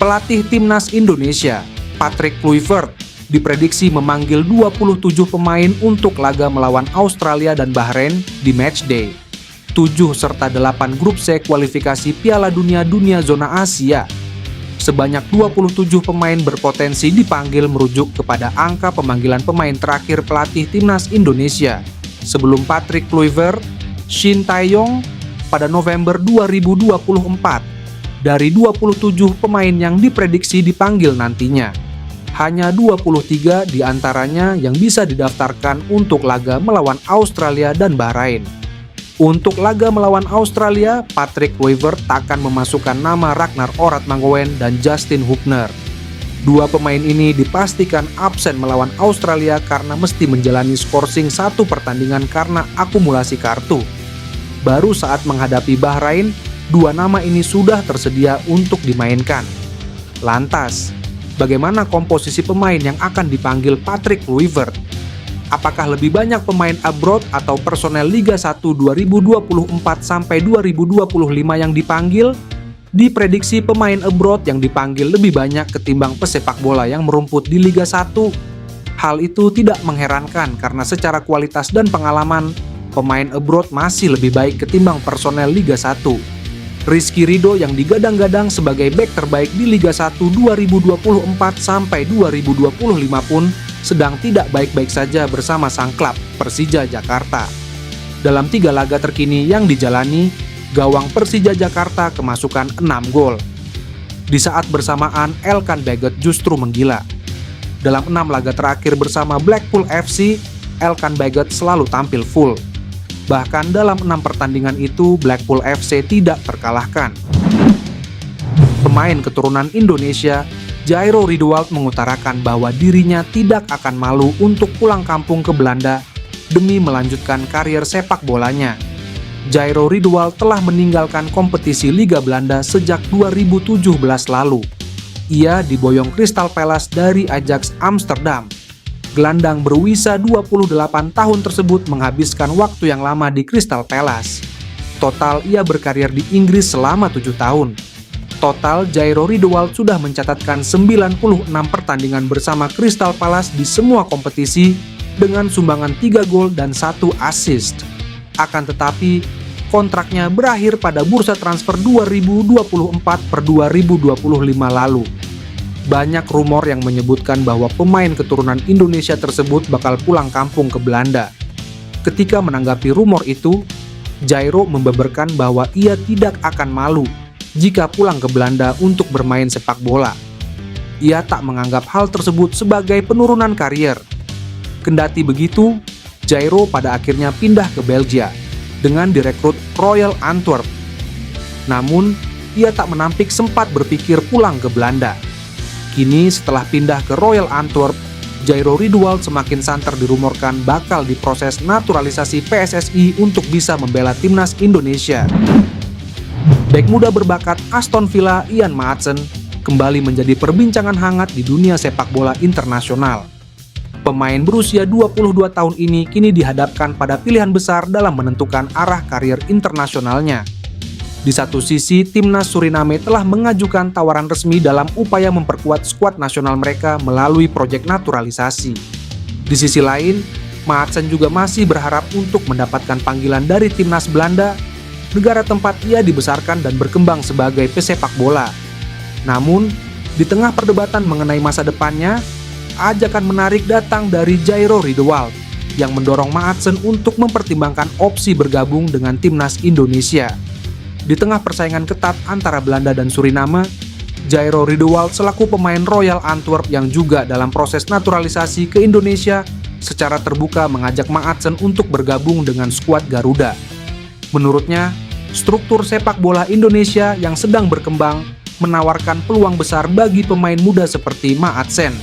Pelatih Timnas Indonesia, Patrick Kluivert, diprediksi memanggil 27 pemain untuk laga melawan Australia dan Bahrain di matchday. 7 serta 8 grup C kualifikasi Piala Dunia zona Asia. Sebanyak 27 pemain berpotensi dipanggil merujuk kepada angka pemanggilan pemain terakhir pelatih Timnas Indonesia sebelum Patrick Kluivert, Shin Tae-yong pada November 2024. Dari 27 pemain yang diprediksi dipanggil nantinya, hanya 23 diantaranya yang bisa didaftarkan untuk laga melawan Australia dan Bahrain. Untuk laga melawan Australia, Patrick Kluivert akan memasukkan nama Ragnar Oratmangoen dan Justin Hubner. Dua pemain ini dipastikan absen melawan Australia karena mesti menjalani skorsing 1 pertandingan karena akumulasi kartu. Baru saat menghadapi Bahrain, 2 nama ini sudah tersedia untuk dimainkan. Lantas, bagaimana komposisi pemain yang akan dipanggil Patrick Kluivert? Apakah lebih banyak pemain abroad atau personel Liga 1 2024 sampai 2025 yang dipanggil? Diprediksi pemain abroad yang dipanggil lebih banyak ketimbang pesepak bola yang merumput di Liga 1. Hal itu tidak mengherankan karena secara kualitas dan pengalaman, pemain abroad masih lebih baik ketimbang personel Liga 1. Rizky Ridho yang digadang-gadang sebagai bek terbaik di Liga 1 2024 sampai 2025 pun sedang tidak baik-baik saja bersama sang klub Persija Jakarta. Dalam 3 laga terkini yang dijalani, gawang Persija Jakarta kemasukan 6 gol. Di saat bersamaan, Elkan Baggett justru menggila. Dalam 6 laga terakhir bersama Blackpool FC, Elkan Baggett selalu tampil full. Bahkan dalam 6 pertandingan itu, Blackpool FC tidak terkalahkan. Pemain keturunan Indonesia, Jairo Riedewald mengutarakan bahwa dirinya tidak akan malu untuk pulang kampung ke Belanda demi melanjutkan karier sepak bolanya. Jairo Riedewald telah meninggalkan kompetisi Liga Belanda sejak 2017 lalu. Ia diboyong Crystal Palace dari Ajax Amsterdam. Gelandang berwisa 28 tahun tersebut menghabiskan waktu yang lama di Crystal Palace. Total ia berkarir di Inggris selama 7 tahun. Total Jairo Riedewald sudah mencatatkan 96 pertandingan bersama Crystal Palace di semua kompetisi dengan sumbangan 3 gol dan 1 assist. Akan tetapi, kontraknya berakhir pada bursa transfer 2024 per 2025 lalu. Banyak rumor yang menyebutkan bahwa pemain keturunan Indonesia tersebut bakal pulang kampung ke Belanda. Ketika menanggapi rumor itu, Jairo membeberkan bahwa ia tidak akan malu jika pulang ke Belanda untuk bermain sepak bola. Ia tak menganggap hal tersebut sebagai penurunan karier. Kendati begitu, Jairo pada akhirnya pindah ke Belgia dengan direkrut Royal Antwerp. Namun, ia tak menampik sempat berpikir pulang ke Belanda. Kini setelah pindah ke Royal Antwerp, Jairo Riedewald semakin santer dirumorkan bakal diproses naturalisasi PSSI untuk bisa membela timnas Indonesia. Bek muda berbakat Aston Villa Ian Maatsen kembali menjadi perbincangan hangat di dunia sepak bola internasional. Pemain berusia 22 tahun ini kini dihadapkan pada pilihan besar dalam menentukan arah karier internasionalnya. Di satu sisi, timnas Suriname telah mengajukan tawaran resmi dalam upaya memperkuat skuad nasional mereka melalui proyek naturalisasi. Di sisi lain, Maatsen juga masih berharap untuk mendapatkan panggilan dari timnas Belanda, negara tempat ia dibesarkan dan berkembang sebagai pesepak bola. Namun, di tengah perdebatan mengenai masa depannya, ajakan menarik datang dari Jairo Riedewald yang mendorong Maatsen untuk mempertimbangkan opsi bergabung dengan timnas Indonesia. Di tengah persaingan ketat antara Belanda dan Suriname, Jairo Riedewald selaku pemain Royal Antwerp yang juga dalam proses naturalisasi ke Indonesia secara terbuka mengajak Maatsen untuk bergabung dengan skuad Garuda. Menurutnya, struktur sepak bola Indonesia yang sedang berkembang menawarkan peluang besar bagi pemain muda seperti Maatsen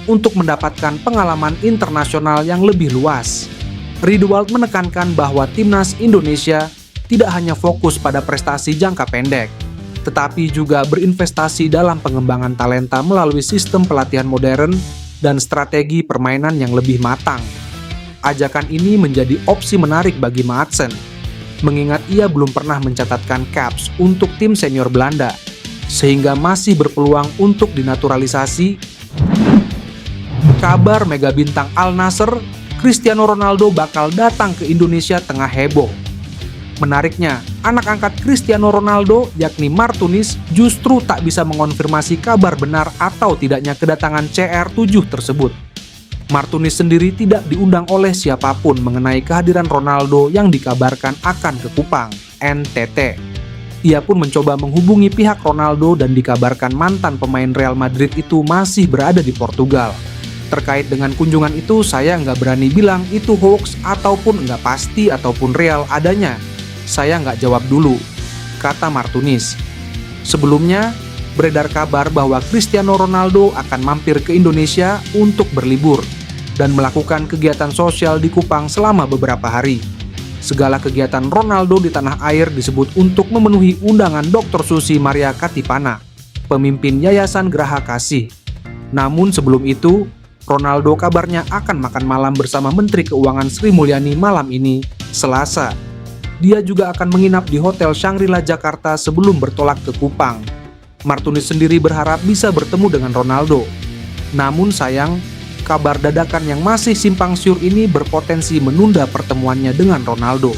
untuk mendapatkan pengalaman internasional yang lebih luas. Riedewald menekankan bahwa timnas Indonesia tidak hanya fokus pada prestasi jangka pendek, tetapi juga berinvestasi dalam pengembangan talenta melalui sistem pelatihan modern dan strategi permainan yang lebih matang. Ajakan ini menjadi opsi menarik bagi Maatsen, mengingat ia belum pernah mencatatkan caps untuk tim senior Belanda. sehingga masih berpeluang untuk dinaturalisasi. Kabar mega bintang Al Nassr, Cristiano Ronaldo bakal datang ke Indonesia tengah heboh. Menariknya, anak angkat Cristiano Ronaldo, yakni Martinez, justru tak bisa mengonfirmasi kabar benar atau tidaknya kedatangan CR7 tersebut. Martinez sendiri tidak diundang oleh siapapun mengenai kehadiran Ronaldo yang dikabarkan akan ke Kupang, NTT. Ia pun mencoba menghubungi pihak Ronaldo dan dikabarkan mantan pemain Real Madrid itu masih berada di Portugal. Terkait dengan kunjungan itu, saya nggak berani bilang itu hoax ataupun nggak pasti ataupun real adanya. Saya nggak jawab dulu, kata Martinez. Sebelumnya, beredar kabar bahwa Cristiano Ronaldo akan mampir ke Indonesia untuk berlibur dan melakukan kegiatan sosial di Kupang selama beberapa hari. Segala kegiatan Ronaldo di tanah air disebut untuk memenuhi undangan Dr. Susi Maria Katipana, pemimpin Yayasan Geraha Kasih. Namun sebelum itu, Ronaldo kabarnya akan makan malam bersama Menteri Keuangan Sri Mulyani malam ini, Selasa. Dia juga akan menginap di Hotel Shangri-La Jakarta sebelum bertolak ke Kupang. Martinez sendiri berharap bisa bertemu dengan Ronaldo. Namun sayang, kabar dadakan yang masih simpang siur ini berpotensi menunda pertemuannya dengan Ronaldo.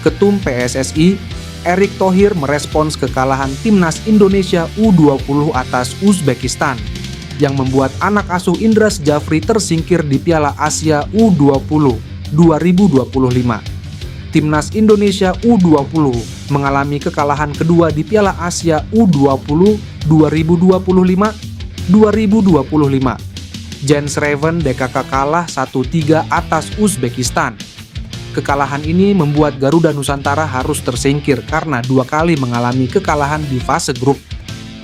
Ketum PSSI, Erick Thohir merespons kekalahan Timnas Indonesia U20 atas Uzbekistan yang membuat anak asuh Indra Syafri tersingkir di Piala Asia U20 2025. Timnas Indonesia U20 mengalami kekalahan kedua di Piala Asia U20 2025. Jens Raven DKK kalah 1-3 atas Uzbekistan. Kekalahan ini membuat Garuda Nusantara harus tersingkir karena 2 kali mengalami kekalahan di fase grup.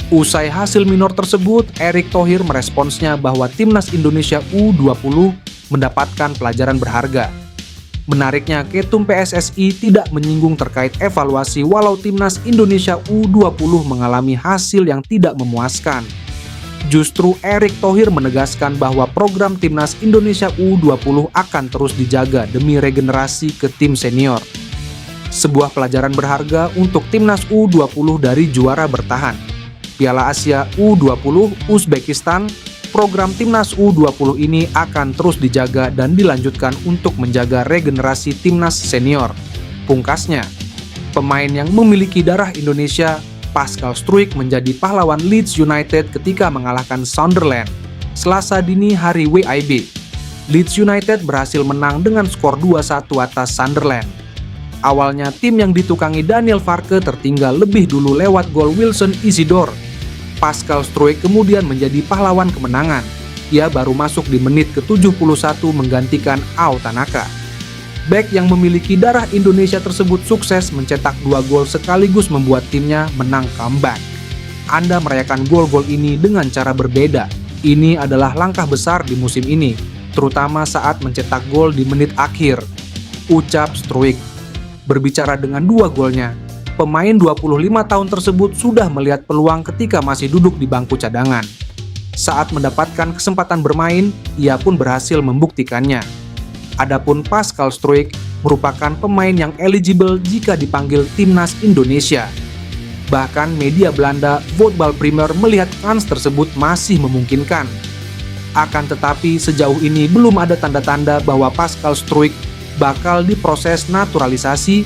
Usai hasil minor tersebut, Erick Thohir meresponsnya bahwa Timnas Indonesia U20 mendapatkan pelajaran berharga. Menariknya, Ketum PSSI tidak menyinggung terkait evaluasi walau Timnas Indonesia U20 mengalami hasil yang tidak memuaskan. Justru Erick Thohir menegaskan bahwa program Timnas Indonesia U20 akan terus dijaga demi regenerasi ke tim senior. Sebuah pelajaran berharga untuk Timnas U20 dari juara bertahan. Piala Asia U20 Uzbekistan, program Timnas U20 ini akan terus dijaga dan dilanjutkan untuk menjaga regenerasi Timnas senior. Pungkasnya, pemain yang memiliki darah Indonesia, Pascal Struijk menjadi pahlawan Leeds United ketika mengalahkan Sunderland Selasa dini hari WIB. Leeds United berhasil menang dengan skor 2-1 atas Sunderland. Awalnya tim yang ditukangi Daniel Farke tertinggal lebih dulu lewat gol Wilson Isidore. Pascal Struijk kemudian menjadi pahlawan kemenangan. Ia baru masuk di menit ke-71 menggantikan Ao Tanaka. Bek yang memiliki darah Indonesia tersebut sukses mencetak 2 gol sekaligus membuat timnya menang comeback. Anda merayakan gol-gol ini dengan cara berbeda. Ini adalah langkah besar di musim ini, terutama saat mencetak gol di menit akhir, ucap Struijk. Berbicara dengan 2 golnya, pemain 25 tahun tersebut sudah melihat peluang ketika masih duduk di bangku cadangan. Saat mendapatkan kesempatan bermain, ia pun berhasil membuktikannya. Adapun Pascal Struijk merupakan pemain yang eligible jika dipanggil Timnas Indonesia. Bahkan media Belanda Voetbal Premier melihat kans tersebut masih memungkinkan. Akan tetapi sejauh ini belum ada tanda-tanda bahwa Pascal Struijk bakal diproses naturalisasi